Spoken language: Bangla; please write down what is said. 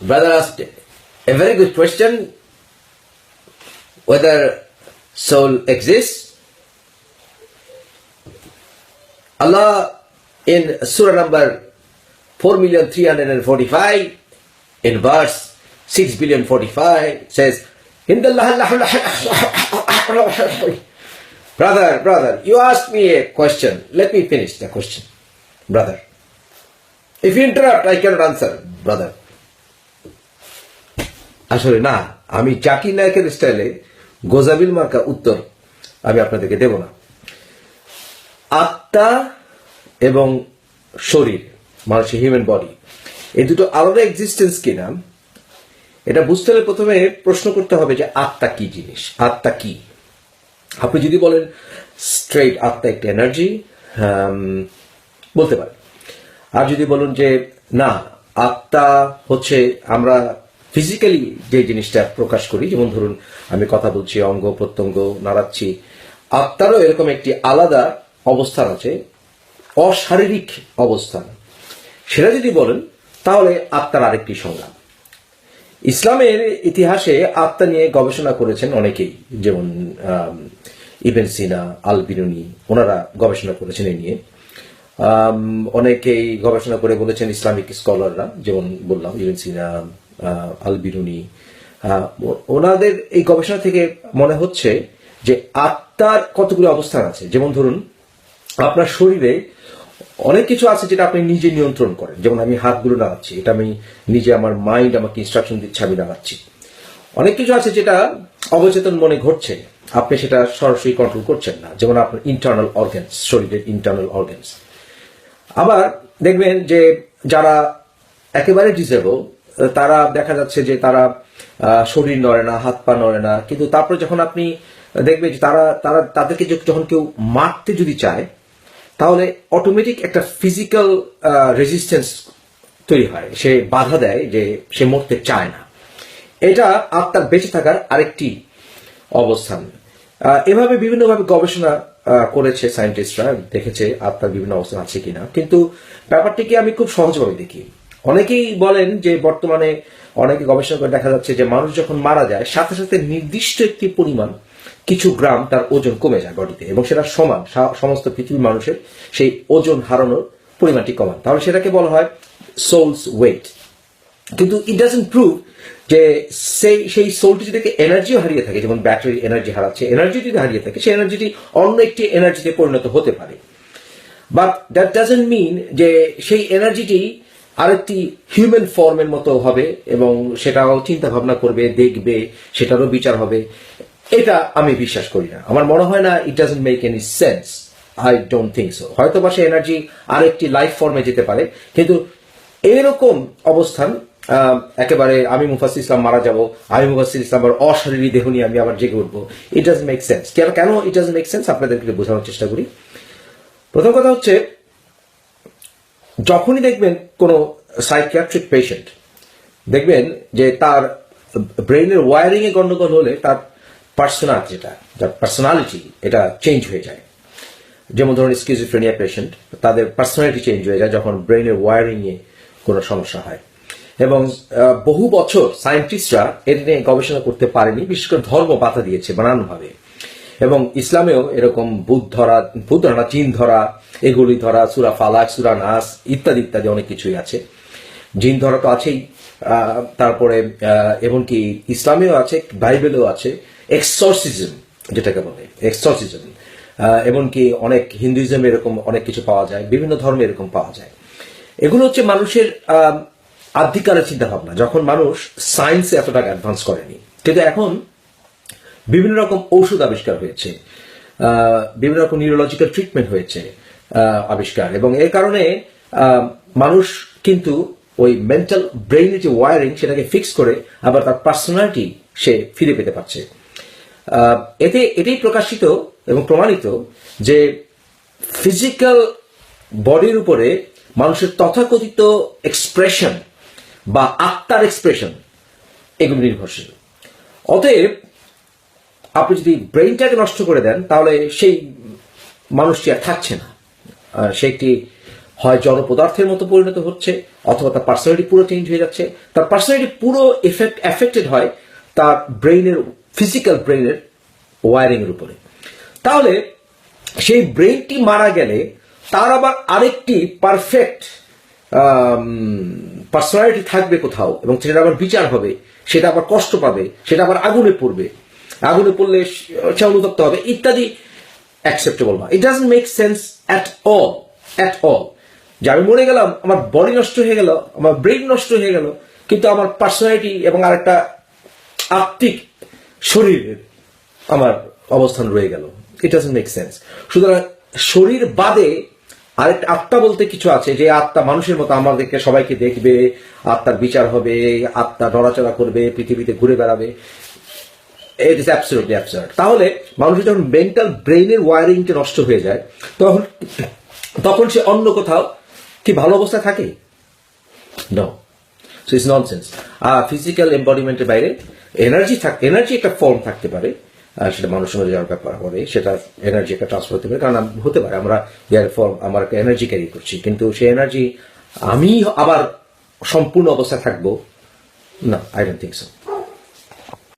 brother asked a very good question, whether soul exists. Allah in Surah number 4,345 in verse 6,045 says, Brother, you asked me a question. Let me finish the question, brother. If you interrupt, I cannot answer, brother. আসলে না, আমি জাকির নায়কের স্টাইলে গোজাবিল মার্কা উত্তর আমি আপনাদেরকে দেব না। আত্মা এবং শরীর, মানুষের হিউম্যান বডি, এই দুটো আলাদা এক্সিস্টেন্স কিনা এটা বুঝতে হলে প্রথমে প্রশ্ন করতে হবে যে আত্মা কি জিনিস, আত্মা কি। আপনি যদি বলেন স্ট্রেট আত্মা একটা এনার্জি, বলতে পারেন। আর যদি বলুন যে না, আত্মা হচ্ছে আমরা ফিজিক্যালি যে জিনিসটা প্রকাশ করি, যেমন ধরুন আমি কথা বলছি, অঙ্গ প্রত্যঙ্গ নাড়াচ্ছি, আত্মারও এরকম একটি আলাদা অবস্থান আছে, অশারীরিক অবস্থান, সেটা যদি বলেন তাহলে আত্মার আরেকটি সংজ্ঞা। ইসলামের ইতিহাসে আত্মা নিয়ে গবেষণা করেছেন অনেকেই, যেমন ইবন সিনা, আল বিরুনি, ওনারা গবেষণা করেছেন এই নিয়ে। অনেকেই গবেষণা করে বলেছেন ইসলামিক স্কলাররা, যেমন বললাম ইবন সিনা, আল বিরুনি। ওনাদের এই গবেষণা থেকে মনে হচ্ছে যে আত্মার কতগুলো অবস্থান আছে। যেমন ধরুন আপনার শরীরে অনেক কিছু আছে যেটা আপনি নিজে নিয়ন্ত্রণ করেন, যেমন আমি হাতগুলো নাড়াচ্ছি, এটা আমি নিজে, আমার মাইন্ড আমাকে ইনস্ট্রাকশন দিচ্ছে, আমি নাড়াচ্ছি। অনেক কিছু আছে যেটা অবচেতন মনে ঘটছে, আপনি সেটা সরাসরি কন্ট্রোল করছেন না, যেমন আপনার ইন্টারনাল অর্গানস, শরীরের ইন্টারনাল অর্গানস। আবার দেখবেন যে যারা একেবারে ডিসেবল, তারা দেখা যাচ্ছে যে তারা শরীর নড়ে না, হাত পা নড়ে না, কিন্তু তারপরে যখন আপনি দেখবেন যে তাদেরকে যখন কেউ মারতে যদি চায়, তাহলে অটোমেটিক একটা ফিজিক্যাল রেজিস্ট্যান্স তৈরি হয়, সে বাধা দেয়, যে সে মরতে চায় না। এটা আত্মার বেঁচে থাকার আরেকটি অবস্থান। এভাবে বিভিন্নভাবে গবেষণা করেছে সায়েন্টিস্টরা, দেখেছে আত্মার বিভিন্ন অবস্থান আছে কিনা। কিন্তু ব্যাপারটিকে আমি খুব সহজভাবে দেখি। অনেকেই বলেন যে বর্তমানে অনেকে গবেষণা করে দেখা যাচ্ছে যে মানুষ যখন মারা যায়, সাথে সাথে নির্দিষ্ট একটি পরিমাণ, কিছু গ্রাম তার ওজন কমে যায় বডিতে, এবং সেটা সমান সমস্ত পৃথিবীর মানুষের সেই ওজন হারানোর পরিমাণটি কমান, তাহলে সেটাকে বলা হয় সোলস ওয়েট। কিন্তু ইট ডাজন্ট প্রুভ যে সেই সোলটি যদি এনার্জিও হারিয়ে থাকে, যেমন ব্যাটারি এনার্জি হারাচ্ছে, এনার্জি যদি হারিয়ে থাকে, সেই এনার্জিটি অন্য একটি এনার্জিতে পরিণত হতে পারে। বাট দ্যাট ডাজন্ট মিন যে সেই এনার্জিটি আরেকটি হিউম্যান ফর্মের মতো হবে, এবং সেটাও চিন্তা ভাবনা করবে, দেখবে, সেটারও বিচার হবে। এটা আমি বিশ্বাস করি না, আমার মনে হয় না। It doesn't make any sense, I don't think so. হয়তো বা সে এনার্জি আরেকটি লাইফ ফর্মে যেতে পারে, কিন্তু এরকম অবস্থান একেবারে আমি মুফাসসির ইসলাম মারা যাব, আমি মুফাসসির ইসলাম অশারীরিক দেহ নিয়ে আমি আবার জেগে উঠবো, ইট ডাজন্ট মেক সেন্স। কেন ইট ডাজন্ট মেক সেন্স আপনাদেরকে বোঝানোর চেষ্টা করি। প্রথম কথা হচ্ছে, যখনই দেখবেন কোনো সাইকিয়াট্রিক পেশেন্ট, দেখবেন যে তার ব্রেইনের ওয়ারিং এ গন্ডগোল হলে তার পার্সোনালিটি এটা চেঞ্জ হয়ে যায়। যেমন ধরুন স্কিজোফ্রেনিয়া পেশেন্ট, তাদের পার্সোনালিটি চেঞ্জ হয়ে যায় যখন ব্রেইনের ওয়ারিং এ কোনো সমস্যা হয়। এবং বহু বছর সায়েন্টিস্টরা এর নিয়ে গবেষণা করতে পারেনি, বিশেষ করে ধর্ম বাধা দিয়েছে নানানভাবে। এবং ইসলামেও এরকম ভূত ধরা, জিন ধরা, এগুলি ধরা, সূরা ফালাক, সূরা নাস ইত্যাদি ইত্যাদি অনেক কিছুই আছে। জিন ধরা তো আছেই, তারপরে এমনকি ইসলামেও আছে, বাইবেলেও আছে এক্সরসিজম, যেটাকে বলে এক্সরসিজম। এমনকি অনেক হিন্দুইজমে এরকম অনেক কিছু পাওয়া যায়, বিভিন্ন ধর্মে এরকম পাওয়া যায়। এগুলো হচ্ছে মানুষের আদিকালের চিন্তা ভাবনা, যখন মানুষ সায়েন্সে এতটা অ্যাডভান্স করেনি। কিন্তু এখন বিভিন্ন রকম ঔষধ আবিষ্কার হয়েছে, বিভিন্ন রকম নিউরোলজিক্যাল ট্রিটমেন্ট হয়েছে আবিষ্কার, এবং এর কারণে মানুষ কিন্তু ওই মেন্টাল ব্রেইনের যে ওয়ারিং সেটাকে ফিক্স করে আবার তার পার্সোনালিটি সে ফিরে পেতে পারছে। এটাই প্রকাশিত এবং প্রমাণিত যে ফিজিক্যাল বডির উপরে মানুষের তথাকথিত এক্সপ্রেশন বা আত্মার এক্সপ্রেশন এগুলো নির্ভরশীল। অতএব আপনি যদি ব্রেইনটাকে নষ্ট করে দেন, তাহলে সেই মানুষটি আর থাকছে না, সে একটি হয় জড় পদার্থের মতো পরিণত হচ্ছে, অথবা তার পার্সোনালিটি পুরো চেঞ্জ হয়ে যাচ্ছে। তার পার্সোনালিটি পুরো এফেক্টেড হয় তার ব্রেইনের, ফিজিক্যাল ব্রেইনের ওয়ারিং এর উপরে। তাহলে সেই ব্রেইনটি মারা গেলে তার আবার আরেকটি পারফেক্ট পার্সোনালিটি থাকবে কোথাও, এবং সেটা আবার বিচার হবে, সেটা আবার কষ্ট পাবে, সেটা আবার আগুনে পড়বে, আগুনে পড়লে সে অনুতপ্ত হবে ইত্যাদি। অ্যাকসেপ্টেবল না, it doesn't make sense at all. যে আমি মরে গেলাম, আমার বডি নষ্ট হয়ে গেল, আমার ব্রেইন নষ্ট হয়ে গেল, কিন্তু আমার পার্সোনালিটি এবং আরেকটা আত্মিক শরীরের আমার অবস্থান রয়ে গেল। It doesn't make sense. সুতরাং শরীর বাদে আরেকটা আত্মা বলতে কিছু আছে, যে আত্মা মানুষের মতো আমাদেরকে সবাইকে দেখবে, আত্মার বিচার হবে, আত্মা নড়াচড়া করবে, পৃথিবীতে ঘুরে বেড়াবে। It is absolutely absurd. তাহলে মানুষের যখন মেন্টাল ব্রেইনের ওয়ারিংটা নষ্ট হয়ে যায়, তখন সে অন্য কোথাও কি ভালো অবস্থায় থাকে? No. So it's nonsense. Physical এম্বডিমেন্টের বাইরে এনার্জি একটা ফর্ম থাকতে পারে, সেটা মানুষের মধ্যে যাওয়ার ব্যাপার হবে, সেটা এনার্জি একটা ট্রান্সফার হতে পারে। কারণ হতে পারে আমরা আমার একটা এনার্জি ক্যারি করছি, কিন্তু সেই এনার্জি আমি আবার সম্পূর্ণ অবস্থায় থাকবো না, আই ডোন্ট থিংক সো।